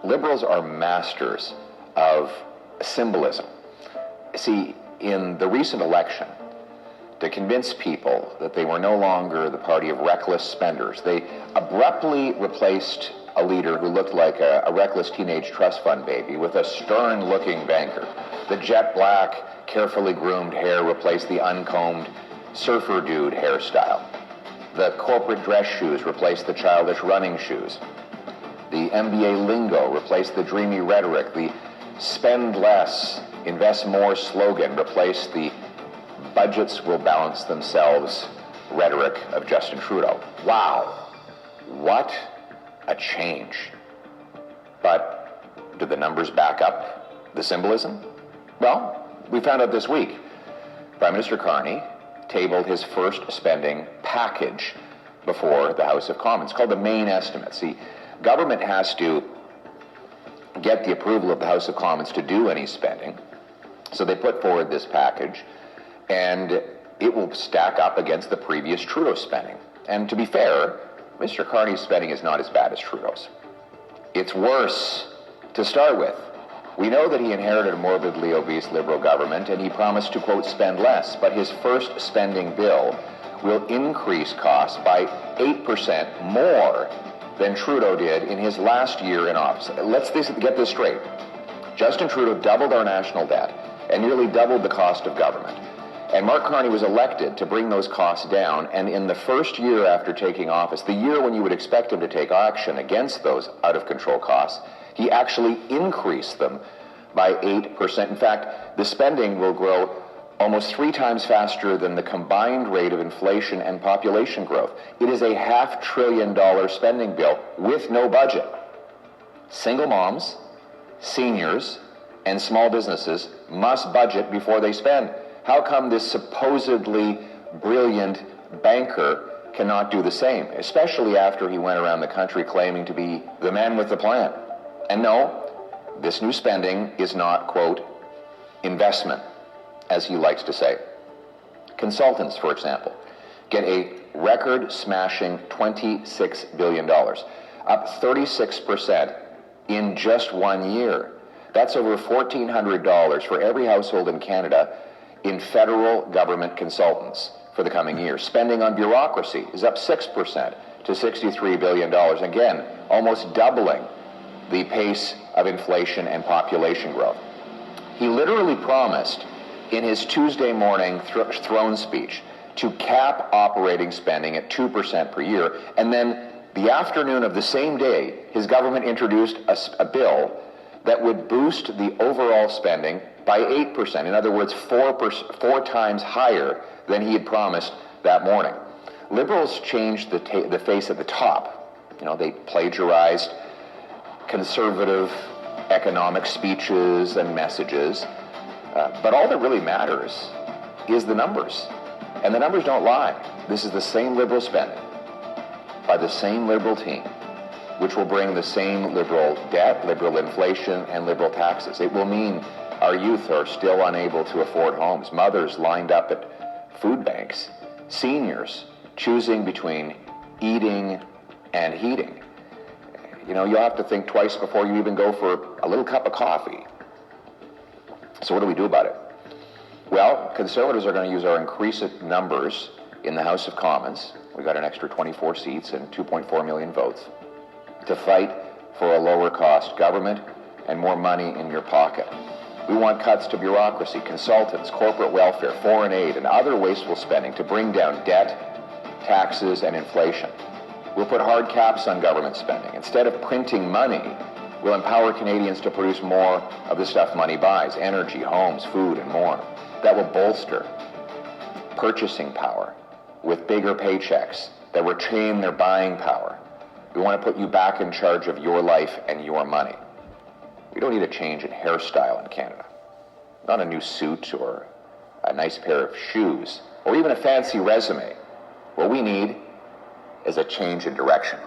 Liberals are masters of symbolism. See, in the recent election, to convince people that they were no longer the party of reckless spenders, they abruptly replaced a leader who looked like a reckless teenage trust fund baby with a stern-looking banker. The jet black, carefully groomed hair replaced the uncombed surfer dude hairstyle. The corporate dress shoes replaced the childish running shoes. The MBA lingo replaced the dreamy rhetoric. The spend less, invest more slogan replaced the budgets will balance themselves rhetoric of Justin Trudeau. Wow, what a change. But do the numbers back up the symbolism? Well, we found out this week. Prime Minister Carney tabled his first spending package before the House of Commons, called the main estimate. See, government has to get the approval of the House of Commons to do any spending, so they put forward this package, and it will stack up against the previous Trudeau spending. And to be fair, Mr. Carney's spending is not as bad as Trudeau's. It's worse to start with. We know that he inherited a morbidly obese Liberal government, and he promised to, quote, spend less, but his first spending bill will increase costs by 8% more than Trudeau did in his last year in office. Let's get this straight. Justin Trudeau doubled our national debt and nearly doubled the cost of government. And Mark Carney was elected to bring those costs down, and in the first year after taking office, the year when you would expect him to take action against those out-of-control costs, he actually increased them by 8%. In fact, the spending will grow almost 3 times faster than the combined rate of inflation and population growth. It is a $500 billion spending bill with no budget. Single moms, seniors, and small businesses must budget before they spend. How come this supposedly brilliant banker cannot do the same, especially after he went around the country claiming to be the man with the plan? And no, this new spending is not, quote, investment, as he likes to say. Consultants, for example, get a record-smashing $26 billion, up 36% in just 1 year. That's over $1,400 for every household in Canada in federal government consultants for the coming year. Spending on bureaucracy is up 6% to $63 billion. Again, almost doubling the pace of inflation and population growth. He literally promised in his Tuesday morning throne speech to cap operating spending at 2% per year, and then the afternoon of the same day, his government introduced a bill that would boost the overall spending by 8%. In other words, 4 times higher than he had promised that morning. Liberals changed the face at the top. You know, they plagiarized conservative economic speeches and messages. But all that really matters is the numbers. And the numbers don't lie. This is the same Liberal spending by the same Liberal team, which will bring the same Liberal debt, Liberal inflation, and Liberal taxes. It will mean our youth are still unable to afford homes, mothers lined up at food banks, seniors choosing between eating and heating. You know, you'll have to think twice before you even go for a little cup of coffee. So what do we do about it? Well, Conservatives are going to use our increased numbers in the House of Commons. We got an extra 24 seats and 2.4 million votes to fight for a lower cost government and more money in your pocket. We want cuts to bureaucracy, consultants, corporate welfare, foreign aid, and other wasteful spending to bring down debt, taxes, and inflation. We'll put hard caps on government spending. Instead of printing money, we'll empower Canadians to produce more of the stuff money buys: energy, homes, food, and more. That will bolster purchasing power with bigger paychecks that retain their buying power. We want to put you back in charge of your life and your money. We don't need a change in hairstyle in Canada. Not a new suit or a nice pair of shoes or even a fancy resume. What we need is a change in direction.